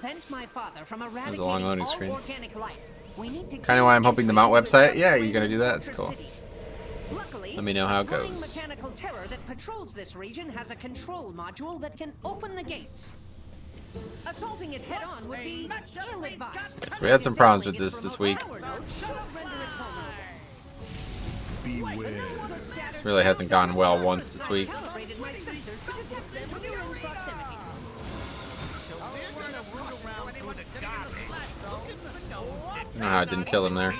prevent my father from That was eradicating a long loading all screen. organic life, we need to Kind of why I'm hoping the Mount website. Yeah, you're gonna do that. That's cool. Luckily, Let me know how it the flying goes. mechanical terror that patrols this region has a control module that can open the gates. Assaulting it head-on would be ill-advised. So we had some problems with this week. This really hasn't gone well once this week. I don't know how I didn't kill him there.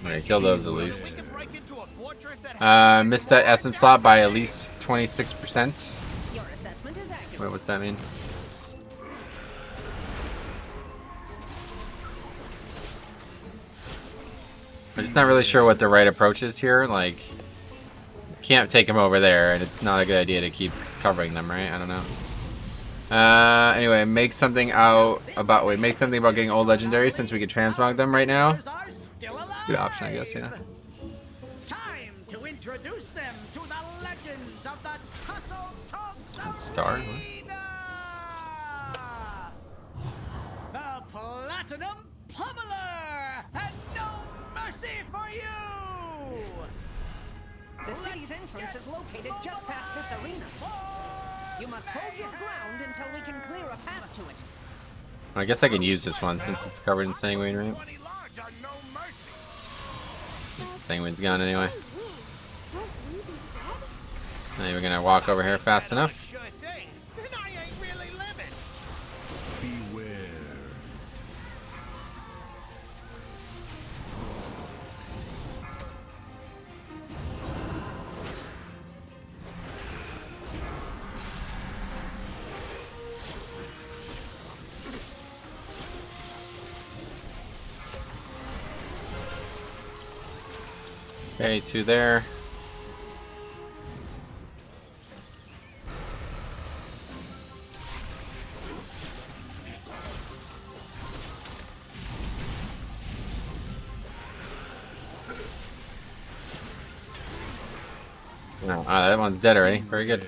Alright, kill those at least. Missed that essence slot by at least 26%. Wait, what's that mean? I'm just not really sure what the right approach is here. Like, can't take him over there, and it's not a good idea to keep covering them, right? I don't know. Anyway, make something about getting old legendaries since we can transmog them right now. It's a good option, I guess, yeah. Time to introduce them to the legends of the Tussle Talks Star? The Platinum Pummeler, and no mercy for you! The city's entrance is located just past this arena. You must hold your ground until we can clear a path to it. I guess I can use this one since it's covered in sanguine, right? Sanguine's gone anyway. Now we're gonna walk over here fast enough. Okay, 2 there. No, that one's dead already. Very good.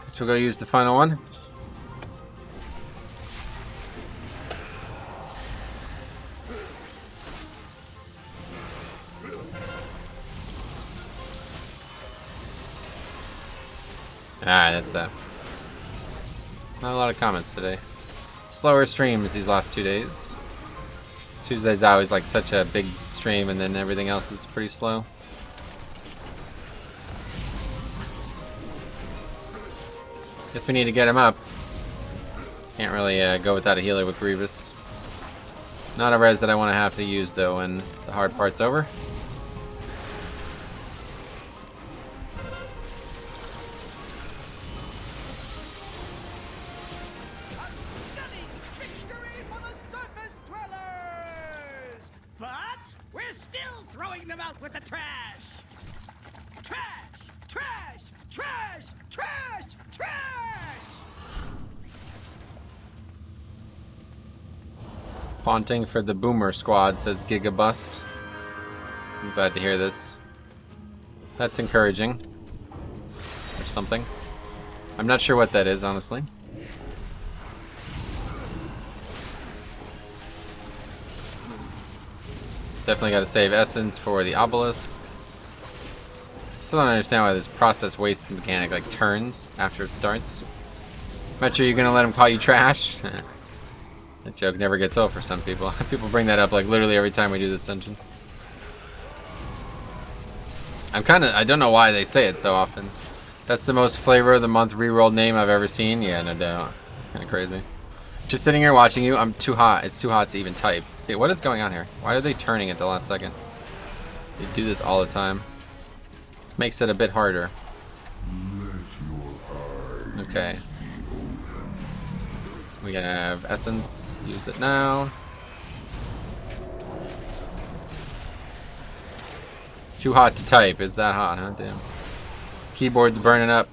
Guess we'll go use the final one. That's not a lot of comments today. Slower streams these last 2 days. Tuesday's always like such a big stream, and then everything else is pretty slow. Guess we need to get him up. Can't really go without a healer with Grievous. Not a res that I want to have to use though when the hard part's over. With the trash! Trash! Trash! Trash! Trash! Trash! Faunting for the Boomer Squad, says Gigabust. I'm glad to hear this. That's encouraging. Or something. I'm not sure what that is, honestly. Definitely got to save essence for the obelisk. Still don't understand why this process waste mechanic like turns after it starts. Not sure you're gonna let him call you trash. That joke never gets old for some people. People bring that up like literally every time we do this dungeon. I don't know why they say it so often. That's the most flavor of the month rerolled name I've ever seen. Yeah, no doubt. It's kind of crazy. Just sitting here watching you, I'm too hot. It's too hot to even type. Okay, what is going on here? Why are they turning at the last second? They do this all the time. Makes it a bit harder. Okay. We have essence. Use it now. Too hot to type. It's that hot, huh? Damn. Keyboard's burning up.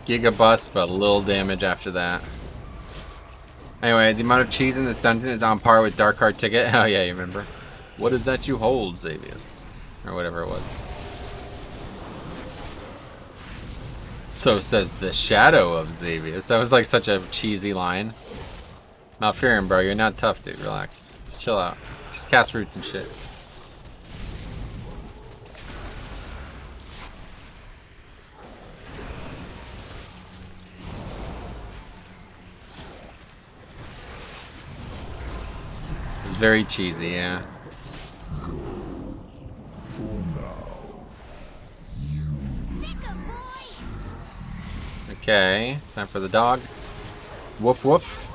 Giga bust, but little damage after that. Anyway, the amount of cheese in this dungeon is on par with Dark Card Ticket. Oh yeah, you remember. What is that you hold, Xavius? Or whatever it was. So says the shadow of Xavius. That was like such a cheesy line. Malfurion, bro, you're not tough, dude. Relax. Just chill out. Just cast roots and shit. It's very cheesy, yeah. Okay, time for the dog. Woof woof.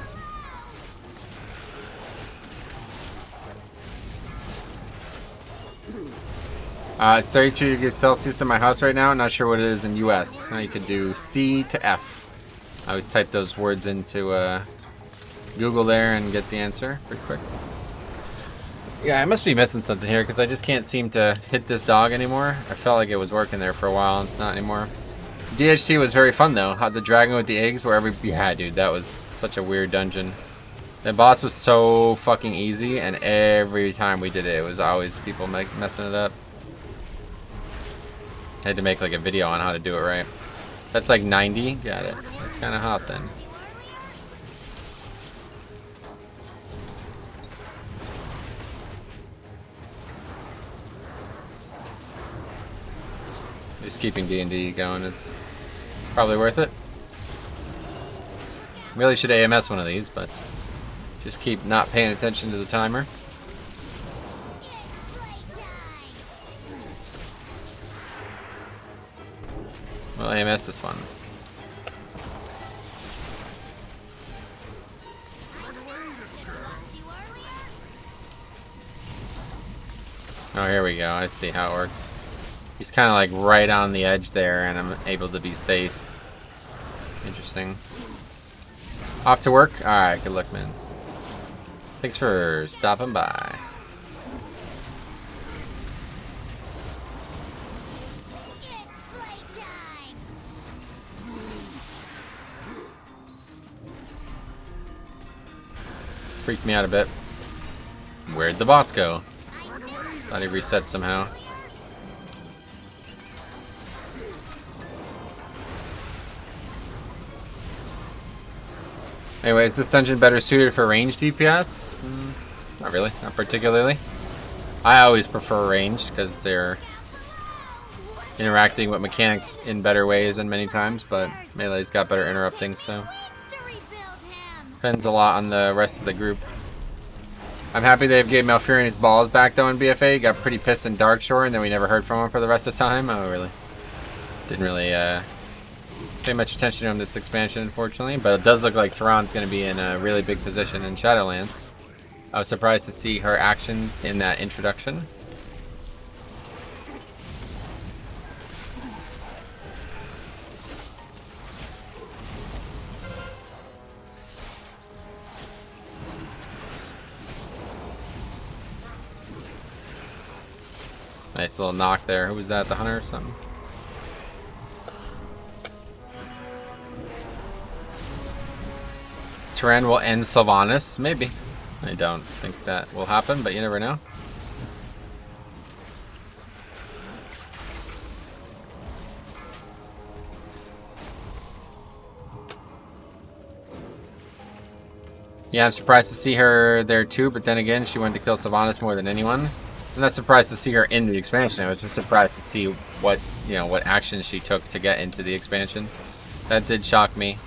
It's 32 degrees Celsius in my house right now. Not sure what it is in US. You could do C to F. I always type those words into Google there and get the answer pretty quick. Yeah, I must be missing something here because I just can't seem to hit this dog anymore. I felt like it was working there for a while and it's not anymore. DHT was very fun though. How the dragon with the eggs where yeah, dude, that was such a weird dungeon. The boss was so fucking easy and every time we did it, it was always people messing it up. I had to make like a video on how to do it right. That's like 90. Got it. That's kind of hot then. Just keeping D&D going is probably worth it. Really should AMS one of these, but just keep not paying attention to the timer. Well, AMS this one. Oh, here we go. I see how it works. He's kind of like right on the edge there, and I'm able to be safe. Interesting. Off to work? Alright, good luck, man. Thanks for stopping by. Freaked me out a bit. Where'd the boss go? Thought he reset somehow. Anyway, is this dungeon better suited for ranged DPS? Not really, not particularly. I always prefer ranged because they're interacting with mechanics in better ways than many times, but melee's got better interrupting, so depends a lot on the rest of the group. I'm happy they've gave Malfurion his balls back though in BFA. He got pretty pissed in Darkshore and then we never heard from him for the rest of the time. Oh really? Didn't really pay much attention to him this expansion, unfortunately, but it does look like Tehran's going to be in a really big position in Shadowlands. I was surprised to see her actions in that introduction. Nice little knock there. Who was that? The hunter or something? Tehran will end Sylvanas? Maybe. I don't think that will happen, but you never know. Yeah, I'm surprised to see her there too, but then again, she wanted to kill Sylvanas more than anyone. I'm not surprised to see her in the expansion. I was just surprised to see what, you know, what actions she took to get into the expansion. That did shock me.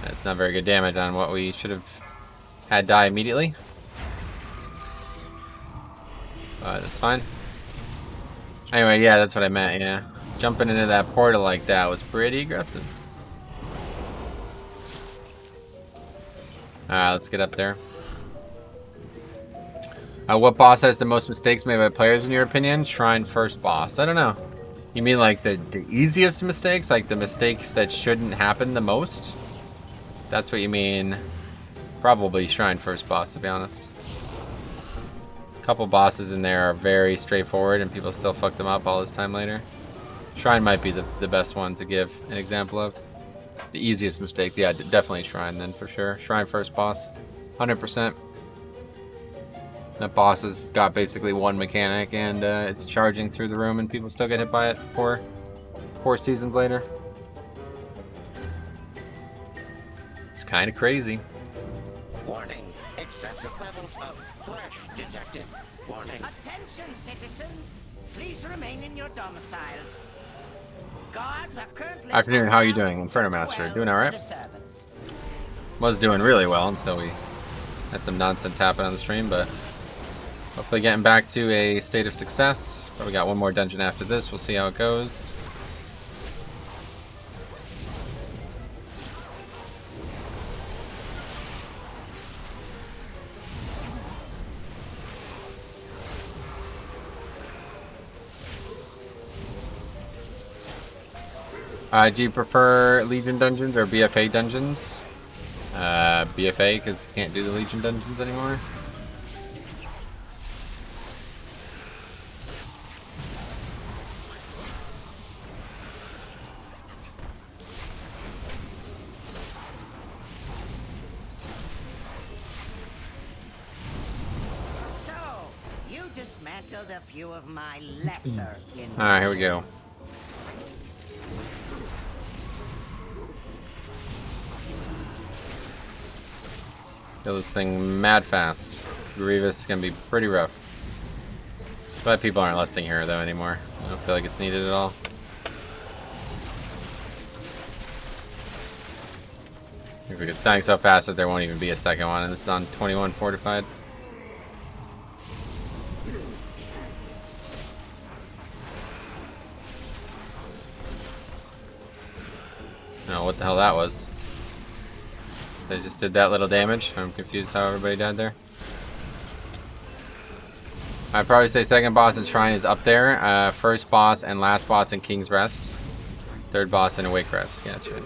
That's not very good damage on what we should have had die immediately. But that's fine. Anyway, yeah, that's what I meant, yeah. Jumping into that portal like that was pretty aggressive. Alright, let's get up there. What boss has the most mistakes made by players in your opinion? Shrine first boss. I don't know. You mean like the easiest mistakes? Like the mistakes that shouldn't happen the most? That's what you mean. Probably Shrine first boss, to be honest. Couple bosses in there are very straightforward and people still fuck them up all this time later. Shrine might be the best one to give an example of. The easiest mistakes, yeah, definitely Shrine then for sure. Shrine first boss, 100%. That boss has got basically one mechanic and it's charging through the room and people still get hit by it four seasons later. It's kind of crazy. Warning, excessive levels of flesh detected. Warning. Attention, citizens. Please remain in your domiciles. Guards are currently... Afternoon, how are you doing? Inferno Master, doing alright? Was doing really well until we had some nonsense happen on the stream, but hopefully getting back to a state of success. Probably got one more dungeon after this, we'll see how it goes. Do you prefer Legion dungeons or BFA dungeons? BFA, because you can't do the Legion dungeons anymore. So, you dismantled a few of my lesser inventions. Alright, here we go. Kill this thing mad fast. Grievous is gonna be pretty rough. Glad people aren't listening here though anymore. I don't feel like it's needed at all. If it's dying so fast that there won't even be a second one, and this is on 21 fortified. No, what the hell that was. So I just did that little damage. I'm confused how everybody died there. I'd probably say second boss in Shrine is up there. First boss and last boss in King's Rest. Third boss in Awake Rest. Gotcha.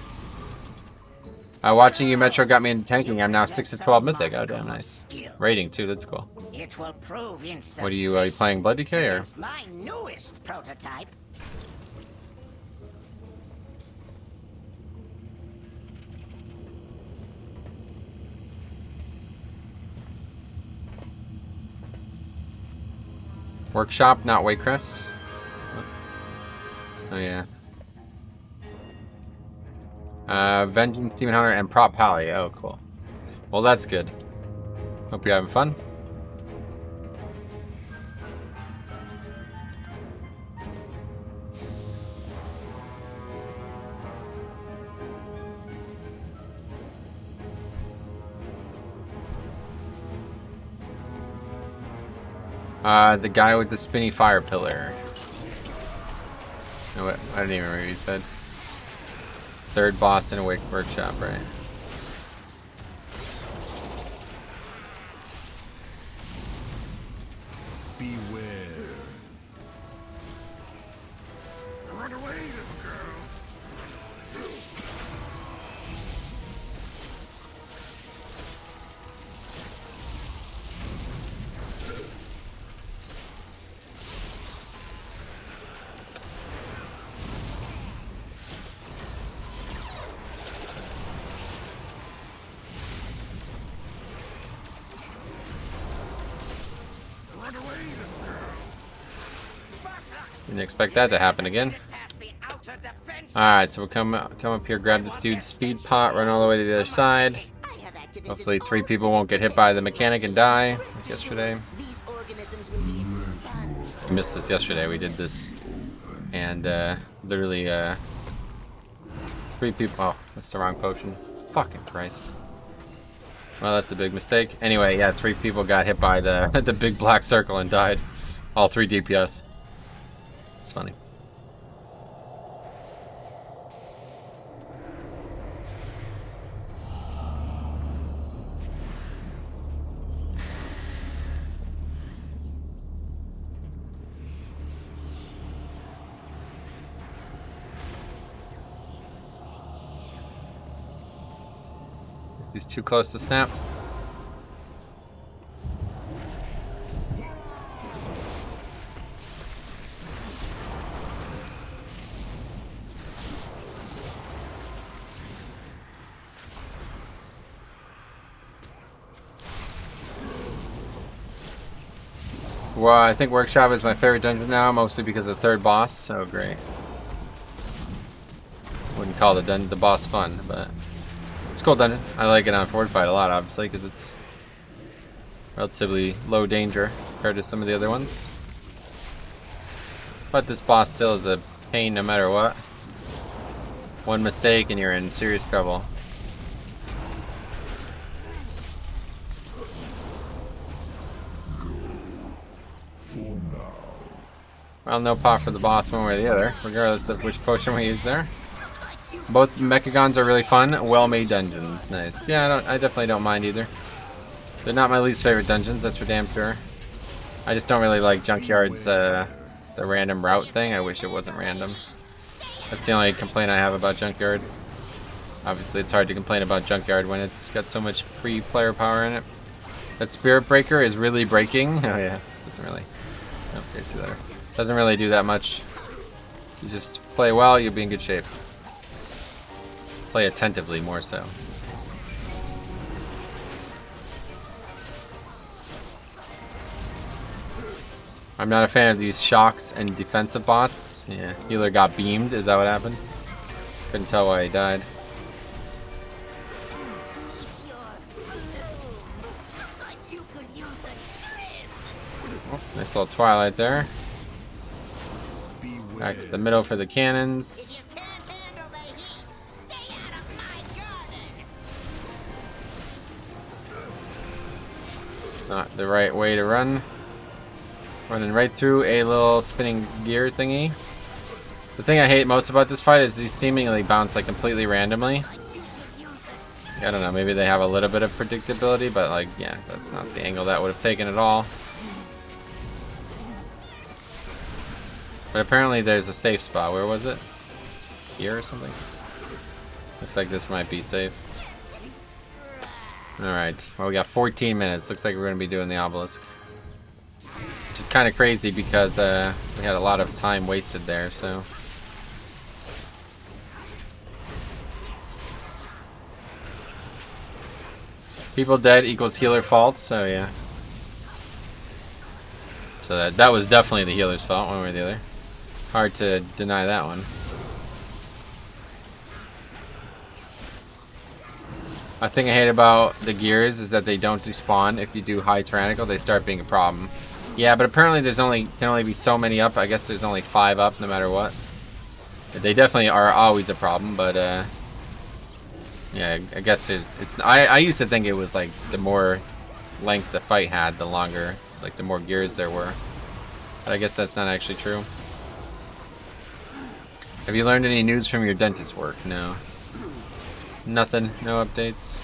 Watching you Metro got me into tanking. I'm now 6 to 12 mythic. Oh damn, nice. Rating too, that's cool. It will prove What are you playing Blood Decay or? my newest prototype. Workshop, not Waycrest. Oh yeah. Vengeance, Demon Hunter, and Prop Pally. Oh, cool. Well, that's good. Hope you're having fun. The guy with the spinny fire pillar. No, what? I didn't even remember what you said. Third boss in a workshop, right? Beware. Run away, little girl. Didn't expect that to happen again. Alright, so we'll come up here, grab this dude's speed pot, run all the way to the other side. Hopefully 3 people won't get hit by the mechanic and die, like yesterday. I missed this yesterday, we did this. And literally 3 people, oh, that's the wrong potion. Fucking Christ. Well, that's a big mistake. Anyway, yeah, 3 people got hit by the, the big black circle and died. All 3 DPS. It's funny. Guess he's too close to snap. Well, I think Workshop is my favorite dungeon now, mostly because of the third boss. So great. Wouldn't call the boss fun, but it's a cool dungeon. I like it on Fortified a lot, obviously, because it's relatively low danger compared to some of the other ones. But this boss still is a pain no matter what. One mistake and you're in serious trouble. Well, no pot for the boss one way or the other, regardless of which potion we use there. Both Mechagons are really fun, well-made dungeons. Nice. Yeah, I definitely don't mind either. They're not my least favorite dungeons, that's for damn sure. I just don't really like Junkyard's the random route thing. I wish it wasn't random. That's the only complaint I have about Junkyard. Obviously, it's hard to complain about Junkyard when it's got so much free player power in it. That Spirit Breaker is really breaking. Oh yeah, doesn't really. Okay, see that. Doesn't really do that much. You just play well, you'll be in good shape. Play attentively, more so. I'm not a fan of these shocks and defensive bots. Yeah, healer got beamed. Is that what happened? Couldn't tell why he died. Oh, nice little Twilight there. Back to the middle for the cannons. Not the right way to run. Running right through a little spinning gear thingy. The thing I hate most about this fight is these seemingly bounce like completely randomly. I don't know, maybe they have a little bit of predictability, but like, yeah, that's not the angle that would have taken at all. But apparently there's a safe spot. Where was it? Here or something? Looks like this might be safe. Alright, well we got 14 minutes. Looks like we're going to be doing the obelisk. Which is kind of crazy because we had a lot of time wasted there, so... People dead equals healer fault, so yeah. So that was definitely the healer's fault, one way or the other. Hard to deny that one. A thing I hate about the gears is that they don't despawn if you do high tyrannical. They start being a problem. Yeah, but apparently there's can only be so many up. I guess there's only 5 up no matter what. They definitely are always a problem, but yeah, I guess I used to think it was like the more length the fight had, the longer, like the more gears there were. But I guess that's not actually true. Have you learned any news from your dentist work? No. Nothing. No updates.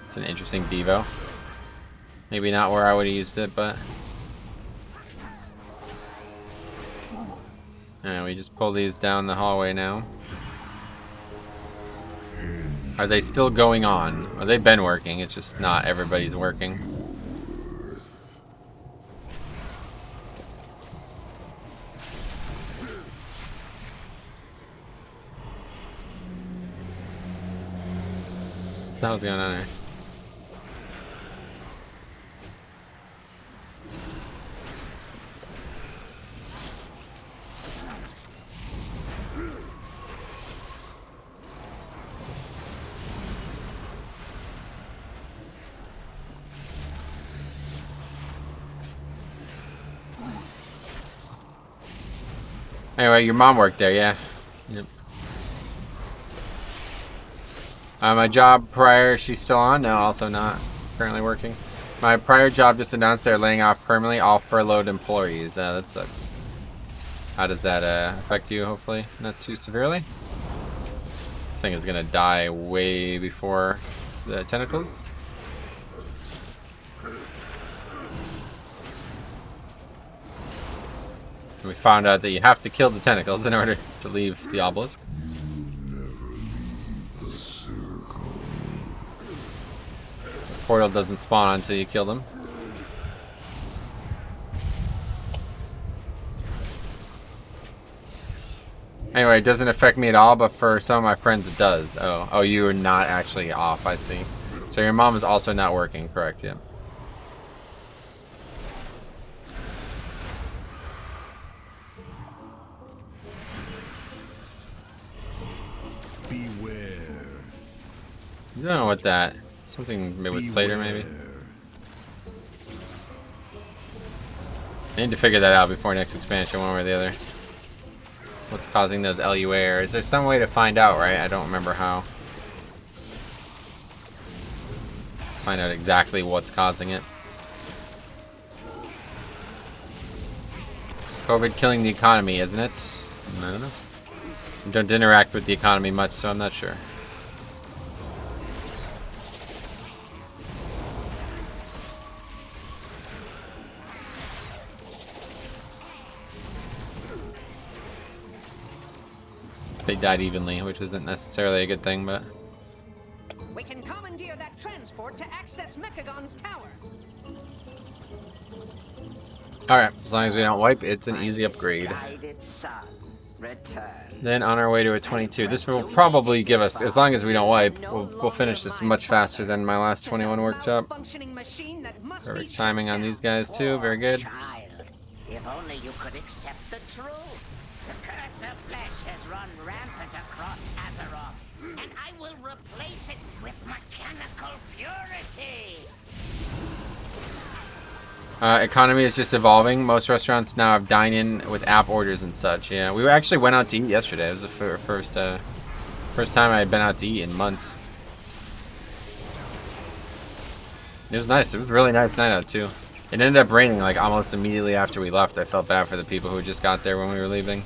It's an interesting Devo. Maybe not where I would have used it, but... Alright, we just pull these down the hallway now. Are they still going on? Well, they've been working, it's just not everybody's working. What the hell's going on there? Anyway, your mom worked there, yeah. Yep. My job prior, she's still on? No, also not currently working. My prior job just announced they're laying off permanently all furloughed employees. That sucks. How does that affect you, hopefully? Not too severely? This thing is gonna die way before the tentacles. We found out that you have to kill the tentacles in order to leave the obelisk. The portal doesn't spawn until you kill them. Anyway, it doesn't affect me at all, but for some of my friends it does. Oh, you are not actually off, I see. So your mom is also not working, correct? Yeah. Beware. I don't know what that. Something with Plater, maybe. I need to figure that out before next expansion, one way or the other. What's causing those LUA errors? There's some way to find out, right? I don't remember how. Find out exactly what's causing it. COVID killing the economy, isn't it? I don't know. I don't interact with the economy much, so I'm not sure. They died evenly, which isn't necessarily a good thing, but... We can commandeer that transport to access Mechagon's tower. Alright, as long as we don't wipe, it's an easy upgrade. Then on our way to a 22. This will probably give us, as long as we don't wipe, we'll finish this much faster than my last 21 workshop. Perfect timing on these guys too, very good. If only you could accept the truth. The curse of flesh has run rampant across Azeroth, and I will replace it with mechanical purity. Economy is just evolving. Most restaurants now have dine-in with app orders and such. Yeah, we actually went out to eat yesterday. It was the first time I had been out to eat in months. It was nice. It was a really nice night out too. It ended up raining like almost immediately after we left. I felt bad for the people who just got there when we were leaving.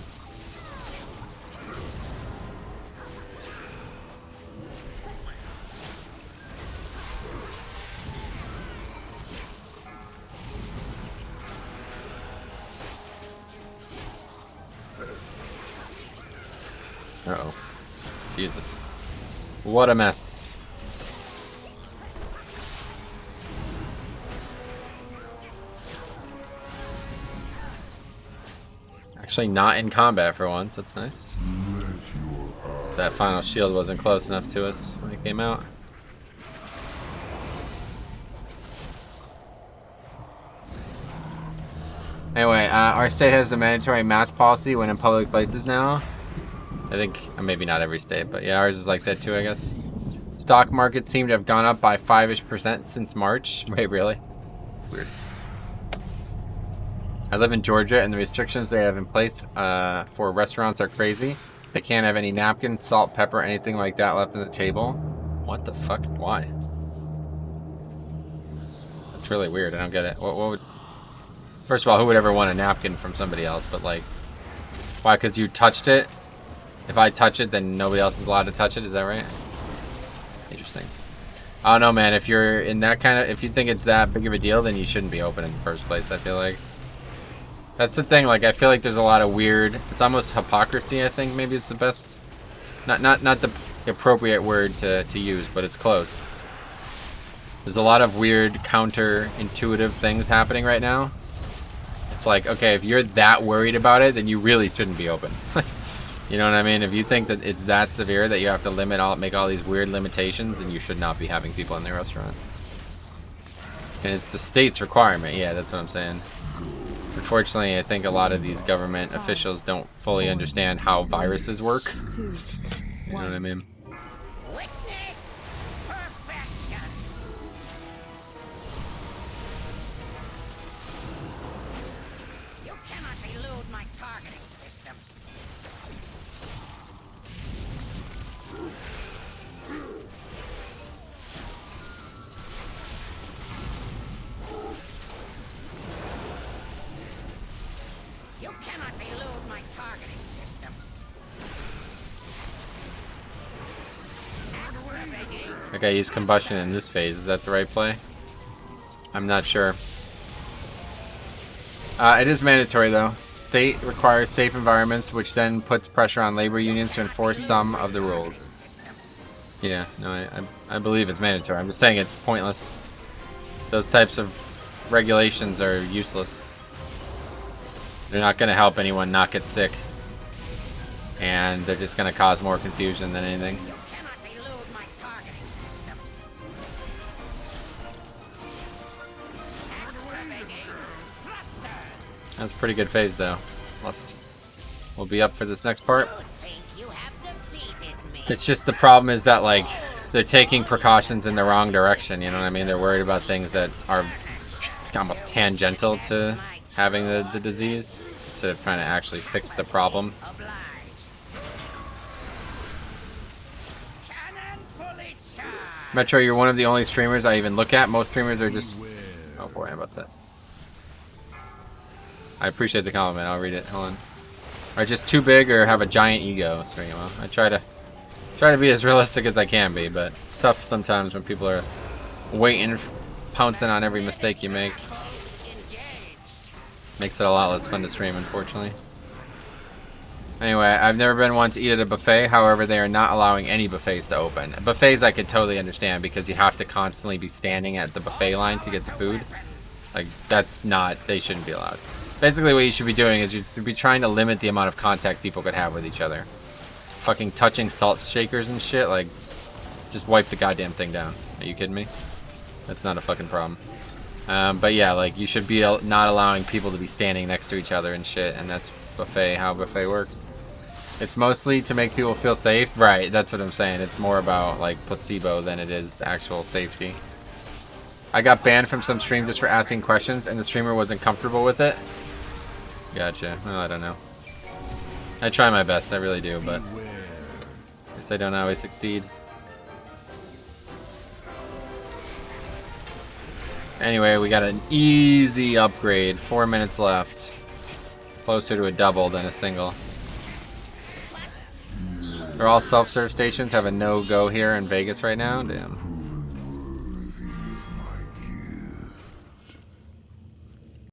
Uh-oh. Jesus. What a mess. Actually not in combat for once, that's nice. That final shield wasn't close enough to us when it came out. Anyway, our state has the mandatory mask policy when in public places now. I think, maybe not every state, but yeah, ours is like that too, I guess. Stock market seemed to have gone up by 5-ish% since March. Wait, really? Weird. I live in Georgia, and the restrictions they have in place for restaurants are crazy. They can't have any napkins, salt, pepper, anything like that left on the table. What the fuck? Why? That's really weird. I don't get it. What would... First of all, who would ever want a napkin from somebody else? But like, why? Because you touched it? If I touch it, then nobody else is allowed to touch it. Is that right? Interesting. I don't know, man. If you're in that kind of... If you think it's that big of a deal, then you shouldn't be open in the first place, I feel like. That's the thing, like, I feel like there's a lot of weird... It's almost hypocrisy, I think, maybe it's the best... Not the appropriate word to use, but it's close. There's a lot of weird, counterintuitive things happening right now. It's like, okay, if you're that worried about it, then you really shouldn't be open. You know what I mean? If you think that it's that severe that you have to make all these weird limitations, then you should not be having people in the restaurant. And it's the state's requirement. Yeah, that's what I'm saying. Unfortunately, I think a lot of these government officials don't fully understand how viruses work. You know what I mean? Witness perfection. You cannot elude my targeting systems. You cannot elude my targeting systems. Okay, use combustion in this phase. Is that the right play? I'm not sure. It is mandatory though. State requires safe environments, which then puts pressure on labor unions to enforce some of the rules. Yeah, no, I believe it's mandatory. I'm just saying it's pointless. Those types of regulations are useless. They're not going to help anyone not get sick. and they're just gonna cause more confusion than anything. You cannot elude my targeting system. Activating thruster. That's a pretty good phase though. We'll be up for this next part. You think you have defeated me? It's just the problem is that like they're taking precautions in the wrong direction, you know what I mean? They're worried about things that are almost tangential to having the disease instead of trying to actually fix the problem. Obliged. Cannon fully charged. Metro, you're one of the only streamers I even look at. Most streamers are just... Oh boy, how about that? I appreciate the compliment. I'll read it. Hold on. Are just too big or have a giant ego stream? Well, I try to be as realistic as I can be, but it's tough sometimes when people are waiting, pouncing on every mistake you make. Makes it a lot less fun to stream, unfortunately. Anyway, I've never been one to eat at a buffet. However, they are not allowing any buffets to open. Buffets I could totally understand because you have to constantly be standing at the buffet line to get the food. Like, that's not... They shouldn't be allowed. Basically, what you should be doing is you should be trying to limit the amount of contact people could have with each other. Fucking touching salt shakers and shit, like, just wipe the goddamn thing down. Are you kidding me? That's not a fucking problem. But yeah, like, you should be not allowing people to be standing next to each other and shit, and that's how buffet works. It's mostly to make people feel safe. Right, that's what I'm saying. It's more about, like, placebo than it is actual safety. I got banned from some stream just for asking questions, and the streamer wasn't comfortable with it. Gotcha. Well, I don't know. I try my best, I really do, but I guess I don't always succeed. Anyway, we got an easy upgrade. 4 minutes left. Closer to a double than a single. Are all self-serve stations have a no-go here in Vegas right now? Damn.